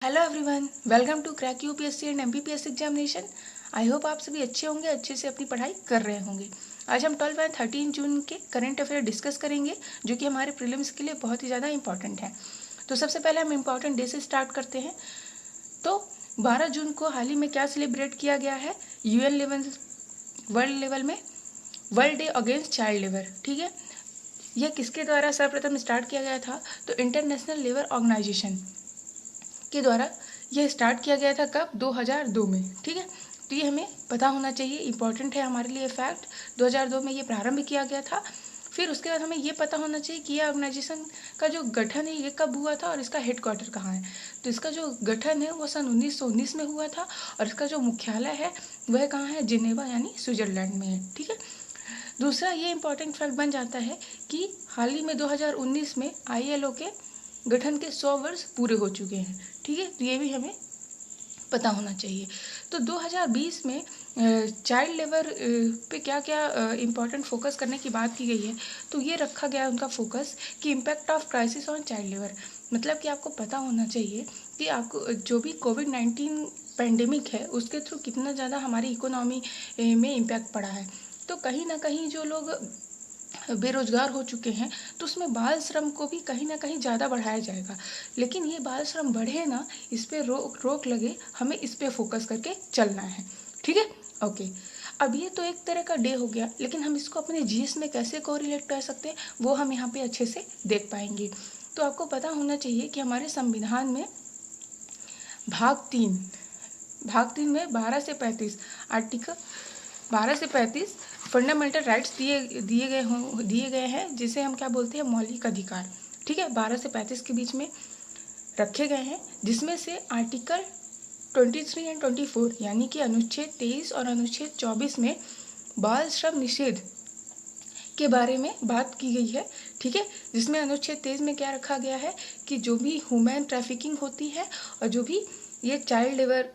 Hello everyone, welcome to crack UPSC and MPPSC examination. I hope आप सभी अच्छे होंगे, अच्छे से अपनी पढ़ाई कर रहे होंगे। आज हम 12 और 13 जून के करंट अफेयर डिस्कस करेंगे, जो कि हमारे प्रीलिम्स के लिए बहुत ही ज़्यादा इंपॉर्टेंट है। तो सबसे पहले हम इंपॉर्टेंट डे से स्टार्ट करते हैं। तो 12 जून को हाल ही में क्या सेलिब्रेट किया गया है? यूएन लेवल, वर्ल्ड लेवल में world day against child labour. ठीक है, यह किसके द्वारा सर्वप्रथम स्टार्ट किया गया था? तो इंटरनेशनल लेबर ऑर्गेनाइजेशन के द्वारा यह स्टार्ट किया गया था। कब? 2002 में। ठीक है, तो ये हमें पता होना चाहिए, इंपॉर्टेंट है हमारे लिए फैक्ट। 2002 में ये प्रारंभ किया गया था। फिर उसके बाद हमें ये पता होना चाहिए कि यह ऑर्गेनाइजेशन का जो गठन है ये कब हुआ था और इसका हेडक्वार्टर कहाँ है। तो इसका जो गठन है वो सन 1919 में हुआ था और इसका जो मुख्यालय है वह कहाँ है? जिनेवा यानी स्विट्जरलैंड में है। ठीक है, दूसरा ये इंपॉर्टेंट फैक्ट बन जाता है कि हाल ही में 2019 में ILO के गठन के 100 वर्ष पूरे हो चुके हैं। ठीक है, तो ये भी हमें पता होना चाहिए। तो 2020 में चाइल्ड लेबर पे क्या क्या इम्पोर्टेंट फोकस करने की बात की गई है। तो ये रखा गया उनका फोकस कि impact of crisis on child labour. मतलब कि आपको पता होना चाहिए कि आपको जो भी कोविड-19 पैंडेमिक है उसके थ्रू कितना ज़्यादा हमारी इकोनॉमी में इम्पैक्ट पड़ा है। तो कहीं ना कहीं जो लोग बेरोजगार हो चुके हैं तो उसमें बाल श्रम को भी कहीं ना कहीं ज़्यादा बढ़ाया जाएगा। लेकिन ये बाल श्रम बढ़े ना, इस पर रोक लगे, हमें इस पर फोकस करके चलना है। ठीक है, ओके। अब ये तो एक तरह का डे हो गया, लेकिन हम इसको अपने जीएस में कैसे कोरिलेट कर सकते हैं वो हम यहाँ पे अच्छे से देख पाएंगे। तो आपको पता होना चाहिए कि हमारे संविधान में भाग 3 में 12 से 35 आर्टिकल 12 से 35 फंडामेंटल राइट्स दिए गए हैं, जिसे हम क्या बोलते हैं? मौलिक अधिकार। ठीक है, 12 से 35 के बीच में रखे गए हैं, जिसमें से आर्टिकल 23 एंड 24 यानी कि अनुच्छेद 23 और अनुच्छेद 24 में बाल श्रम निषेध के बारे में बात की गई है। ठीक है, जिसमें अनुच्छेद 23 में क्या रखा गया है कि जो भी ह्यूमन ट्रैफिकिंग होती है और जो भी ये चाइल्ड लेबर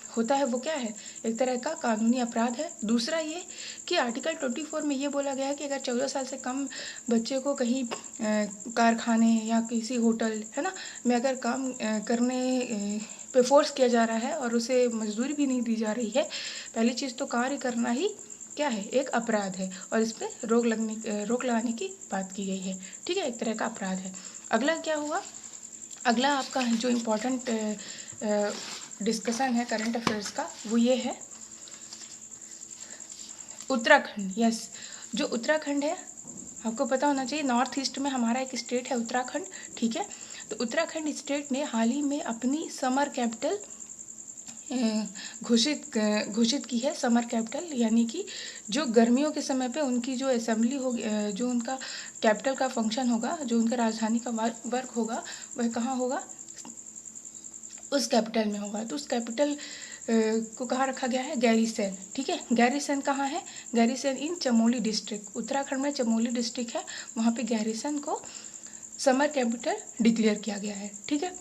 होता है वो क्या है? एक तरह का कानूनी अपराध है। दूसरा ये कि आर्टिकल 24 में ये बोला गया है कि अगर 14 साल से कम बच्चे को कहीं कारखाने या किसी होटल है ना में अगर काम करने पे फोर्स किया जा रहा है और उसे मजदूरी भी नहीं दी जा रही है, पहली चीज़ तो कार्य करना ही क्या है? एक अपराध है और इस पर रोक लगाने की बात की गई है। ठीक है, एक तरह का अपराध है। अगला क्या हुआ? अगला आपका जो इम्पोर्टेंट डिस्कशन है करंट अफेयर्स का वो ये है उत्तराखंड। यस, जो उत्तराखंड है आपको पता होना चाहिए, नॉर्थ ईस्ट में हमारा एक स्टेट है उत्तराखंड। ठीक है, तो उत्तराखंड स्टेट ने हाल ही में अपनी समर कैपिटल घोषित की है। समर कैपिटल यानी कि जो गर्मियों के समय पे उनकी जो असेंबली होगी, जो उनका कैपिटल का फंक्शन होगा, जो उनका राजधानी का वर्क होगा, वह कहाँ होगा? उस कैपिटल में होगा। तो उस कैपिटल को कहाँ रखा गया है? गैरीसैंण। ठीक है, गैरीसैंण कहाँ है? गैरीसैंण इन चमोली डिस्ट्रिक्ट, उत्तराखंड में चमोली डिस्ट्रिक्ट है, वहाँ पे गैरीसैंण को समर कैपिटल डिक्लेयर किया गया है। ठीक है,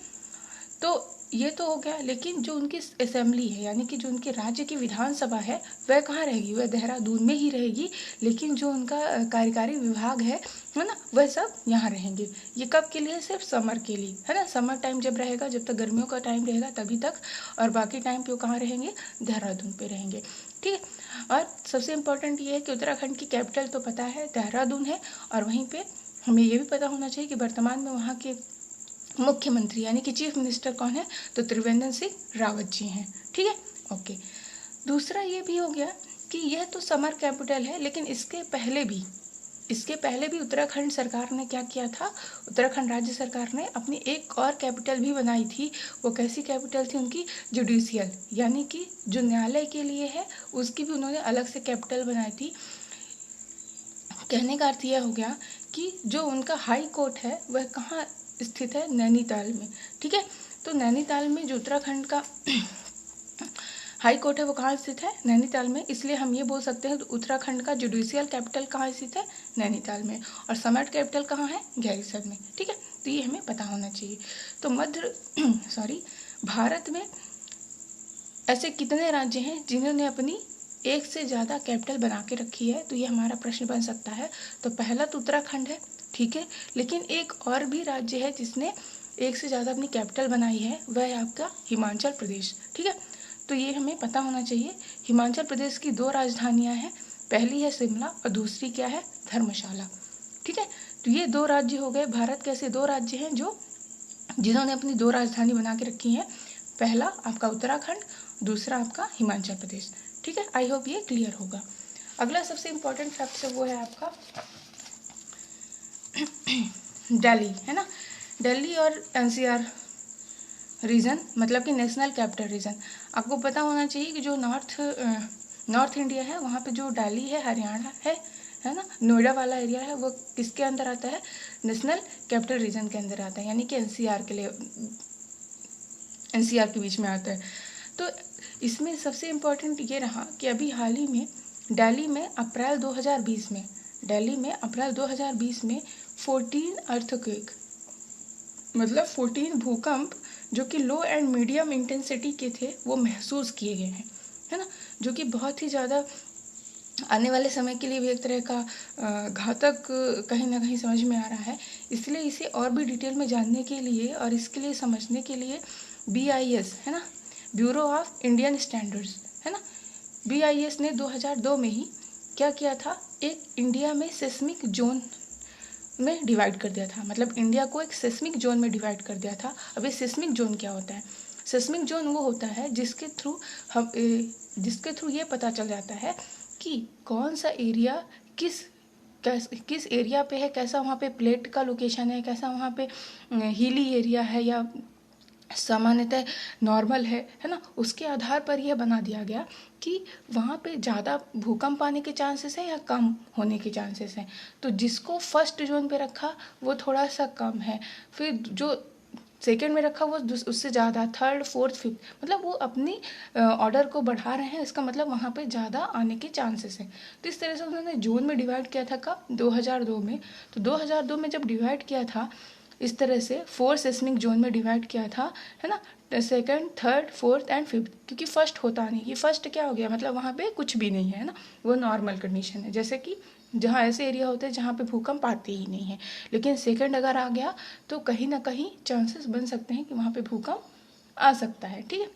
तो ये तो हो गया, लेकिन जो उनकी असेंबली है यानी कि जो उनके राज्य की विधानसभा है वह कहाँ रहेगी? वह देहरादून में ही रहेगी। लेकिन जो उनका कार्यकारी विभाग है ना, वह सब यहाँ रहेंगे। ये कब के लिए? सिर्फ समर के लिए, है ना। समर टाइम जब रहेगा, जब तक गर्मियों का टाइम रहेगा तभी तक, और बाकी टाइम पे वो कहाँ रहेंगे? देहरादून पे रहेंगे। ठीक है, और सबसे इम्पोर्टेंट ये है कि उत्तराखंड की कैपिटल तो पता है देहरादून है, और वहीं पर हमें ये भी पता होना चाहिए कि वर्तमान में वहाँ के मुख्यमंत्री यानी कि चीफ मिनिस्टर कौन है? तो त्रिवेंद्र सिंह रावत जी हैं। ठीक है, ओके। दूसरा ये भी हो गया कि यह तो समर कैपिटल है, लेकिन इसके पहले भी उत्तराखंड सरकार ने क्या किया था? उत्तराखंड राज्य सरकार ने अपनी एक और कैपिटल भी बनाई थी। वो कैसी कैपिटल थी उनकी? जुडिशियल, यानी कि जो न्यायालय के लिए है उसकी भी उन्होंने अलग से कैपिटल बनाई थी। कहने का अर्थ यह हो गया कि जो उनका हाई कोर्ट है वह कहाँ स्थित है? नैनीताल में। ठीक है, तो नैनीताल में जो उत्तराखंड का हाई कोर्ट है वो कहाँ स्थित है? नैनीताल में। इसलिए हम ये बोल सकते हैं उत्तराखंड का जुडिशियल कैपिटल कहाँ स्थित है? नैनीताल में। और समर कैपिटल कहाँ है? गैरीसैंण में। ठीक है, तो ये हमें पता होना चाहिए। तो भारत में ऐसे कितने राज्य हैं जिन्होंने अपनी एक से ज़्यादा कैपिटल बना के रखी है? तो ये हमारा प्रश्न बन सकता है। तो पहला तो उत्तराखंड है, ठीक है, लेकिन एक और भी राज्य है जिसने एक से ज़्यादा अपनी कैपिटल बनाई है वह है आपका हिमाचल प्रदेश। ठीक है, तो ये हमें पता होना चाहिए। हिमाचल प्रदेश की 2 राजधानियाँ हैं, पहली है शिमला और दूसरी क्या है, धर्मशाला। ठीक है, तो ये 2 राज्य हो गए। भारत के ऐसे 2 राज्य हैं जिन्होंने अपनी 2 राजधानी बना के रखी हैं, पहला आपका उत्तराखंड, दूसरा आपका हिमाचल प्रदेश। ठीक है, आई होप ये क्लियर होगा। अगला सबसे इम्पोर्टेंट फैक्ट है वो है आपका दिल्ली, है ना। दिल्ली और एनसीआर रीजन मतलब कि नेशनल कैपिटल रीजन। आपको पता होना चाहिए कि जो नॉर्थ इंडिया है वहाँ पे जो दिल्ली है, हरियाणा है ना, नोएडा वाला एरिया है, वो किसके अंदर आता है, नेशनल कैपिटल रीजन के अंदर आता है, यानी कि एनसीआर के बीच में आता है। तो इसमें सबसे इम्पोर्टेंट ये रहा कि अभी हाल ही में दिल्ली में अप्रैल 2020 में 14 अर्थक्वेक मतलब 14 भूकंप जो कि लो एंड मीडियम इंटेंसिटी के थे वो महसूस किए गए हैं, है ना, जो कि बहुत ही ज़्यादा आने वाले समय के लिए भी एक तरह का घातक कहीं ना कहीं समझ में आ रहा है। इसलिए इसे और भी डिटेल में जानने के लिए और इसके लिए समझने के लिए BIS, है ना, ब्यूरो ऑफ इंडियन स्टैंडर्ड्स, है ना, BIS ने 2002 में ही क्या किया था, एक इंडिया में सेस्मिक जोन में डिवाइड कर दिया था। मतलब इंडिया को एक सेस्मिक जोन में डिवाइड कर दिया था। अब ये सेस्मिक जोन क्या होता है? सेस्मिक जोन वो होता है जिसके थ्रू ये पता चल जाता है कि कौन सा एरिया किस एरिया पे है, कैसा वहाँ पे प्लेट का लोकेशन है, कैसा वहाँ पे हिली एरिया है या सामान्यतः नॉर्मल है ना। उसके आधार पर यह बना दिया गया कि वहाँ पे ज़्यादा भूकंप आने के चांसेस हैं या कम होने के चांसेस हैं। तो जिसको फर्स्ट जोन पे रखा वो थोड़ा सा कम है, फिर जो सेकेंड में रखा वो उससे ज़्यादा, थर्ड फोर्थ फिफ्थ, मतलब वो अपनी ऑर्डर को बढ़ा रहे हैं। इसका मतलब वहाँ पे ज़्यादा आने के चांसेस हैं। तो इस तरह से उन्होंने जोन में डिवाइड किया था कब, 2002 में। तो 2002 में जब डिवाइड किया था इस तरह से 4 सेस्मिक जोन में डिवाइड किया था, है ना, second, third, fourth and fifth, क्योंकि फर्स्ट होता नहीं। ये फर्स्ट क्या हो गया, मतलब वहाँ पे कुछ भी नहीं है ना, वो नॉर्मल कंडीशन है। जैसे कि जहाँ ऐसे एरिया होते हैं जहाँ पे भूकंप आते ही नहीं है, लेकिन सेकंड अगर आ गया तो कहीं ना कहीं चांसेस बन सकते हैं कि वहाँ पे भूकंप आ सकता है। ठीक है,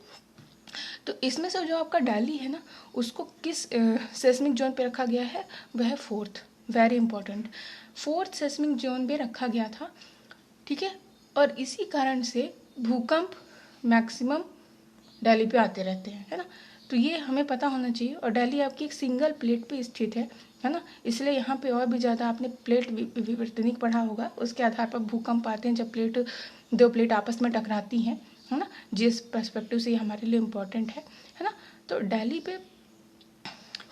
तो इसमें से जो आपका दिल्ली है ना, उसको किस सेस्मिक जोन पे रखा गया है, वह है fourth, very important, fourth seismic zone पे रखा गया था। ठीक है, और इसी कारण से भूकंप मैक्सिमम दिल्ली पे आते रहते हैं, है ना। तो ये हमें पता होना चाहिए। और दिल्ली आपकी एक सिंगल प्लेट पे स्थित है ना, इसलिए यहाँ पे और भी ज़्यादा आपने प्लेट विवर्तनिक पढ़ा होगा, उसके आधार पर भूकंप आते हैं जब दो प्लेट आपस में टकराती हैं, है ना। जिस पर्सपेक्टिव से ये हमारे लिए इम्पोर्टेंट है ना। तो दिल्ली पे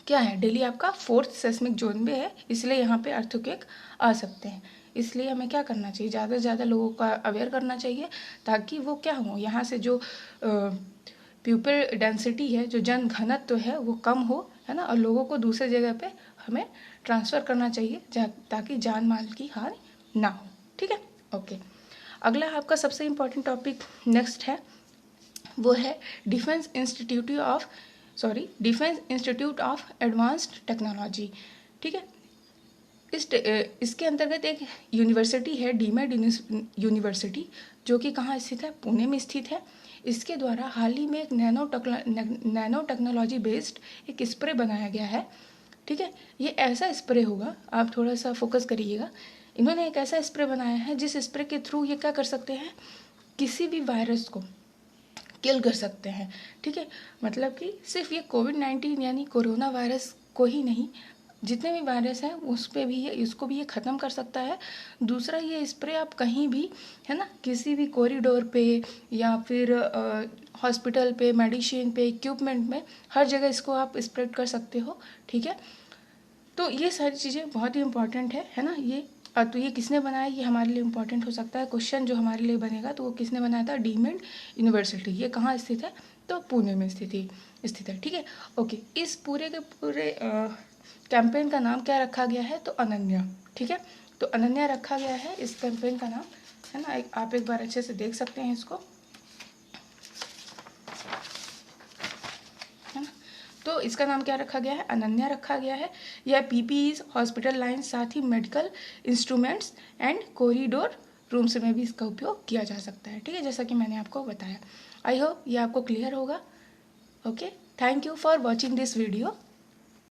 क्या है, दिल्ली आपका फोर्थ सेस्मिक जोन में है, इसलिए यहाँ पे अर्थक्वेक आ सकते हैं। इसलिए हमें क्या करना चाहिए, ज़्यादा से ज़्यादा लोगों का अवेयर करना चाहिए, ताकि वो क्या हो, यहाँ से जो पीपल डेंसिटी है, जो जन घनत्व है वो कम हो, है ना, और लोगों को दूसरे जगह पे हमें ट्रांसफ़र करना चाहिए ताकि जान माल की हानि ना हो। ठीक है, ओके। अगला आपका सबसे इम्पोर्टेंट टॉपिक नेक्स्ट है, वो है defence institute of advanced technology. ठीक है, इसके अंतर्गत एक यूनिवर्सिटी है, डीमेड यूनिवर्सिटी, जो कि कहाँ स्थित है, पुणे में स्थित है। इसके द्वारा हाल ही में एक नैनो टेक्नोलॉजी बेस्ड एक स्प्रे बनाया गया है। ठीक है, ये ऐसा स्प्रे होगा, आप थोड़ा सा फोकस करिएगा। इन्होंने एक ऐसा स्प्रे बनाया है जिस स्प्रे के थ्रू ये क्या कर सकते हैं, किसी भी वायरस को किल कर सकते हैं। ठीक है, मतलब कि सिर्फ ये कोविड-19 यानी कोरोना वायरस को ही नहीं, जितने भी वायरस हैं उस पर भी इसको भी ये ख़त्म कर सकता है। दूसरा, ये स्प्रे आप कहीं भी, है ना, किसी भी कॉरिडोर पे या फिर हॉस्पिटल पे, मेडिसिन पे, इक्विपमेंट में, हर जगह इसको आप स्प्रेड कर सकते हो। ठीक है, तो ये सारी चीज़ें बहुत ही इम्पॉर्टेंट है ना। ये तो ये किसने बनाया, ये हमारे लिए इम्पॉर्टेंट हो सकता है। क्वेश्चन जो हमारे लिए बनेगा तो वो किसने बनाया था, डीमेड यूनिवर्सिटी। ये कहाँ स्थित है, तो पुणे में स्थित है। ठीक है, ओके। इस पूरे के पूरे कैंपेन का नाम क्या रखा गया है, तो अनन्या। ठीक है, तो अनन्या रखा गया है इस कैंपेन का नाम, है ना। आप एक बार अच्छे से देख सकते हैं इसको, है ना। तो इसका नाम क्या रखा गया है, अनन्या रखा गया है। यह PPEs, हॉस्पिटल लाइन, साथ ही medical instruments and corridor rooms में भी इसका उपयोग किया जा सकता है। ठीक है, जैसा कि मैंने आपको बताया। आई होप ये आपको क्लियर होगा। Okay, thank you for watching this video.